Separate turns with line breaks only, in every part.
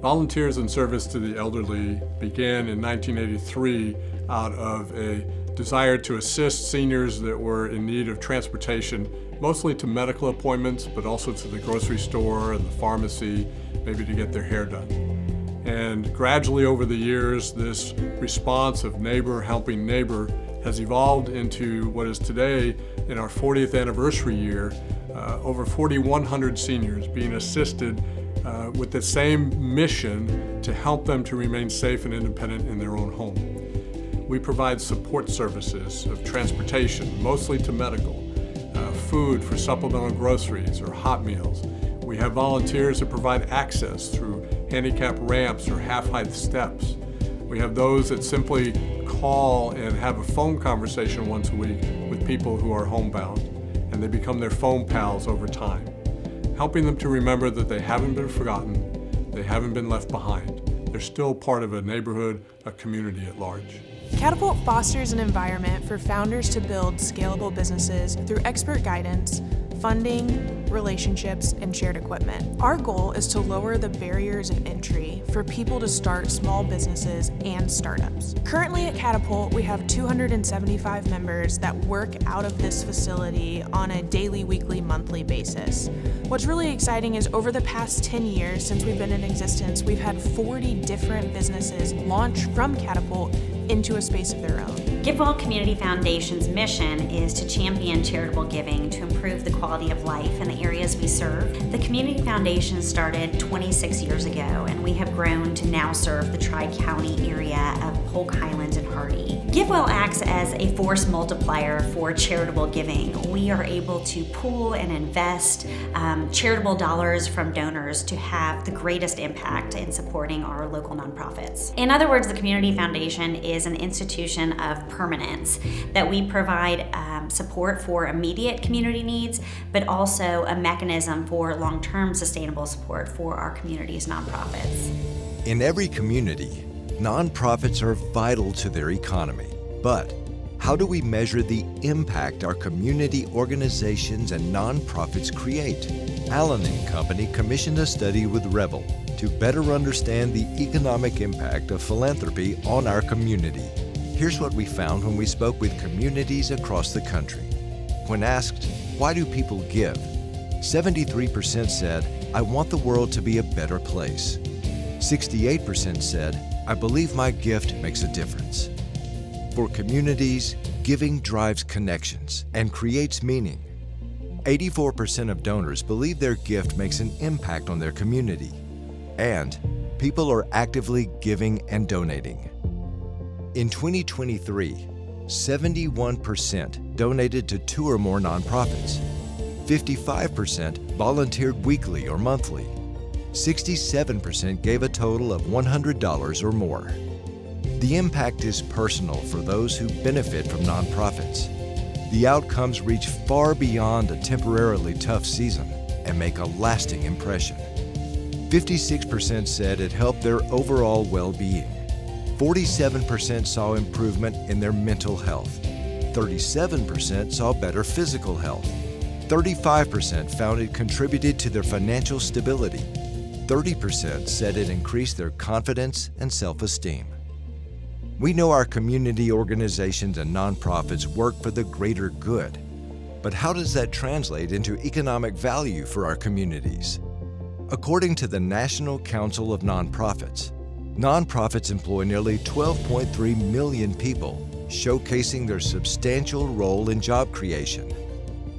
Volunteers in Service to the Elderly began in 1983 out of a desire to assist seniors that were in need of transportation, mostly to medical appointments, but also to the grocery store and the pharmacy, maybe to get their hair done. And gradually over the years, this response of neighbor helping neighbor has evolved into what is today, in our 40th anniversary year, over 4,100 seniors being assisted with the same mission to help them to remain safe and independent in their own home. We provide support services of transportation, mostly to medical, food for supplemental groceries or hot meals. We have volunteers that provide access through handicap ramps or half-height steps. We have those that simply call and have a phone conversation once a week with people who are homebound, and they become their phone pals over time, helping them to remember that they haven't been forgotten, they haven't been left behind. They're still part of a neighborhood, a community at large.
Catapult fosters an environment for founders to build scalable businesses through expert guidance, funding, relationships, and shared equipment. Our goal is to lower the barriers of entry for people to start small businesses and startups. Currently at Catapult, we have 275 members that work out of this facility on a daily, weekly, monthly basis. What's really exciting is over the past 10 years since we've been in existence, we've had 40 different businesses launch from Catapult into a space of their own.
GiveWell Community Foundation's mission is to champion charitable giving to improve the quality of life in the areas we serve. The Community Foundation started 26 years ago, and we have grown to now serve the Tri-County area of Polk, Highlands, and Hardy. GiveWell acts as a force multiplier for charitable giving. We are able to pool and invest charitable dollars from donors to have the greatest impact in supporting our local nonprofits. In other words, the Community Foundation is an institution of permanence, that we provide support for immediate community needs, but also a mechanism for long-term sustainable support for our community's nonprofits.
In every community, nonprofits are vital to their economy. But how do we measure the impact our community organizations and nonprofits create? Allen & Company commissioned a study with Rebel to better understand the economic impact of philanthropy on our community. Here's what we found when we spoke with communities across the country. When asked, why do people give? 73% said, I want the world to be a better place. 68% said, I believe my gift makes a difference. For communities, giving drives connections and creates meaning. 84% of donors believe their gift makes an impact on their community. And people are actively giving and donating. In 2023, 71% donated to 2 or more nonprofits. 55% volunteered weekly or monthly. 67% gave a total of $100 or more. The impact is personal for those who benefit from nonprofits. The outcomes reach far beyond a temporarily tough season and make a lasting impression. 56% said it helped their overall well-being. 47% saw improvement in their mental health. 37% saw better physical health. 35% found it contributed to their financial stability. 30% said it increased their confidence and self-esteem. We know our community organizations and nonprofits work for the greater good. But how does that translate into economic value for our communities? According to the National Council of Nonprofits, nonprofits employ nearly 12.3 million people, showcasing their substantial role in job creation.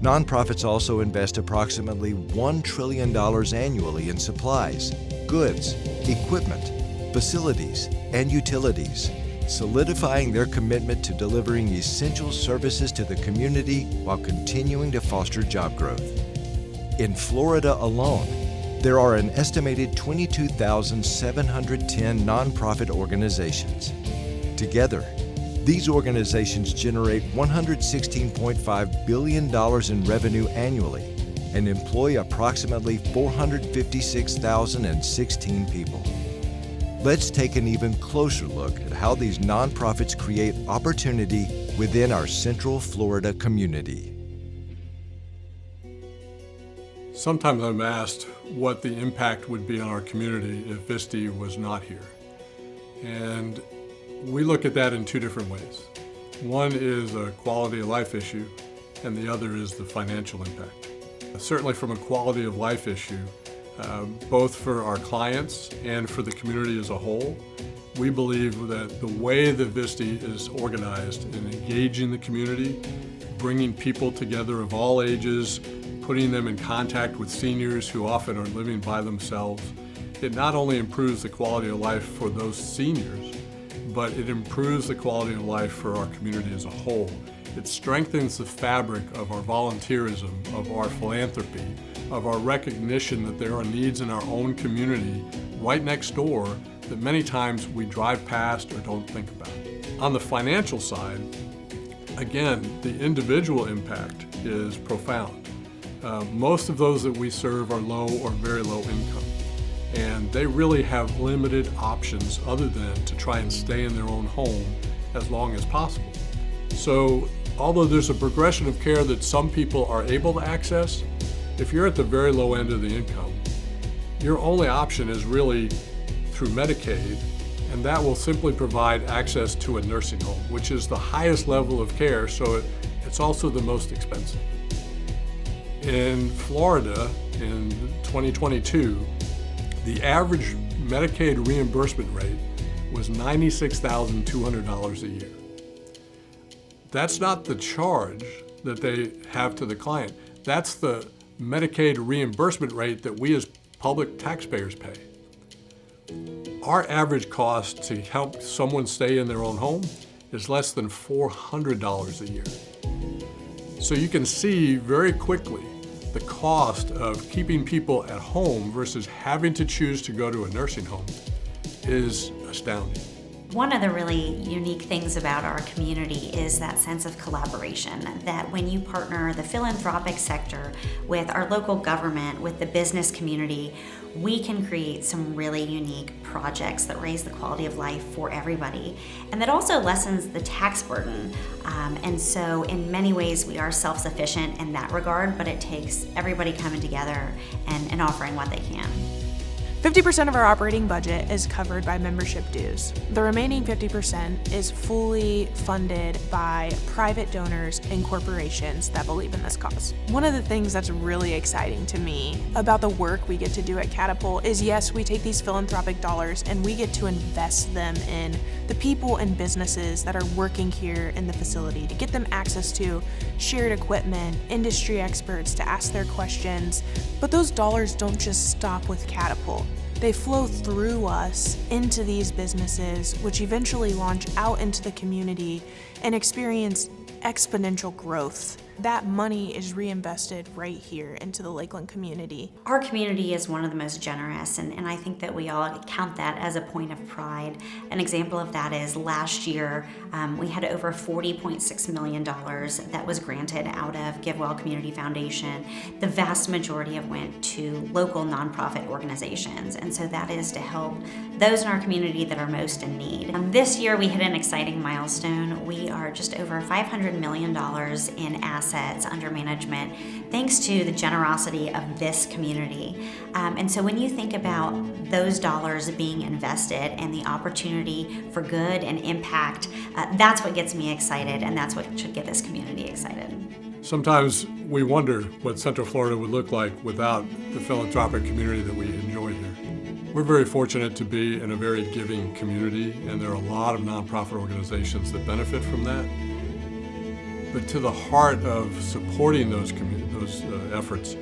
Nonprofits also invest approximately $1 trillion annually in supplies, goods, equipment, facilities, and utilities, solidifying their commitment to delivering essential services to the community while continuing to foster job growth. In Florida alone, there are an estimated 22,710 nonprofit organizations. Together, these organizations generate $116.5 billion in revenue annually and employ approximately 456,016 people. Let's take an even closer look at how these nonprofits create opportunity within our Central Florida community.
Sometimes I'm asked what the impact would be on our community if Visti was not here. And we look at that in two different ways. One is a quality of life issue, and the other is the financial impact. Certainly from a quality of life issue, both for our clients and for the community as a whole, we believe that the way that Visti is organized in engaging the community, bringing people together of all ages, putting them in contact with seniors who often are living by themselves, it not only improves the quality of life for those seniors, but it improves the quality of life for our community as a whole. It strengthens the fabric of our volunteerism, of our philanthropy, of our recognition that there are needs in our own community right next door that many times we drive past or don't think about. On the financial side, again, the individual impact is profound. Most of those that we serve are low or very low income, and they really have limited options other than to try and stay in their own home as long as possible. So although there's a progression of care that some people are able to access, if you're at the very low end of the income, your only option is really through Medicaid, and that will simply provide access to a nursing home, which is the highest level of care, so it's also the most expensive. In Florida, in 2022, the average Medicaid reimbursement rate was $96,200 a year. That's not the charge that they have to the client. That's the Medicaid reimbursement rate that we as public taxpayers pay. Our average cost to help someone stay in their own home is less than $400 a year. So you can see very quickly the cost of keeping people at home versus having to choose to go to a nursing home is astounding.
One of the really unique things about our community is that sense of collaboration, that when you partner the philanthropic sector with our local government, with the business community, we can create some really unique projects that raise the quality of life for everybody, and that also lessens the tax burden. And so in many ways we are self-sufficient in that regard, but it takes everybody coming together and offering what they can.
50% of our operating budget is covered by membership dues. The remaining 50% is fully funded by private donors and corporations that believe in this cause. One of the things that's really exciting to me about the work we get to do at Catapult is, yes, we take these philanthropic dollars and we get to invest them in the people and businesses that are working here in the facility, to get them access to shared equipment, industry experts to ask their questions. But those dollars don't just stop with Catapult. They flow through us into these businesses, which eventually launch out into the community and experience exponential growth. That money is reinvested right here into the Lakeland community.
Our community is one of the most generous, and I think that we all count that as a point of pride. An example of that is last year, we had over $40.6 million that was granted out of GiveWell Community Foundation. The vast majority of went to local nonprofit organizations, and so that is to help those in our community that are most in need. This year we hit an exciting milestone. We are just over $500 million in assets under management, thanks to the generosity of this community. And so when you think about those dollars being invested and the opportunity for good and impact, that's what gets me excited, and that's what should get this community excited.
Sometimes we wonder what Central Florida would look like without the philanthropic community that we enjoy here. We're very fortunate to be in a very giving community, and there are a lot of nonprofit organizations that benefit from that. But to the heart of supporting those efforts,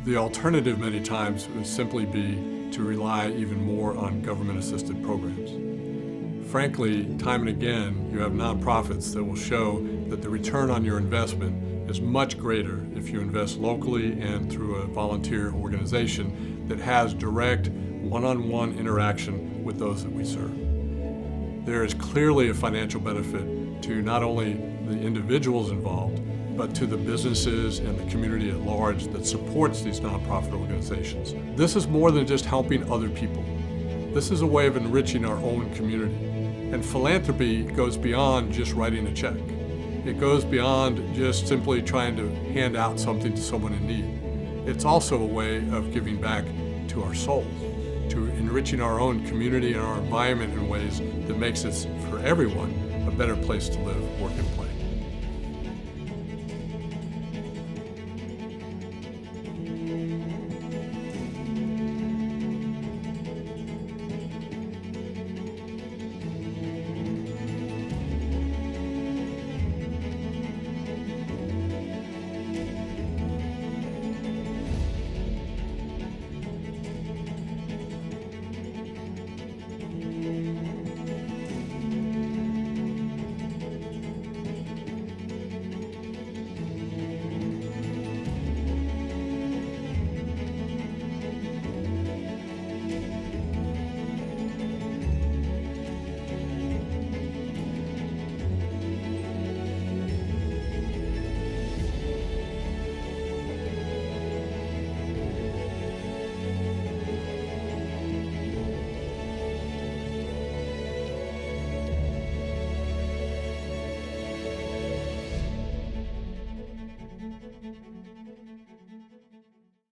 the alternative many times would simply be to rely even more on government-assisted programs. Frankly, time and again, you have nonprofits that will show that the return on your investment is much greater if you invest locally and through a volunteer organization that has direct one-on-one interaction with those that we serve. There is clearly a financial benefit to not only the individuals involved, but to the businesses and the community at large that supports these nonprofit organizations. This is more than just helping other people. This is a way of enriching our own community. And philanthropy goes beyond just writing a check. It goes beyond just simply trying to hand out something to someone in need. it's also a way of giving back to our souls, to enriching our own community and our environment in ways that makes it, for everyone, a better place to live, work, and play.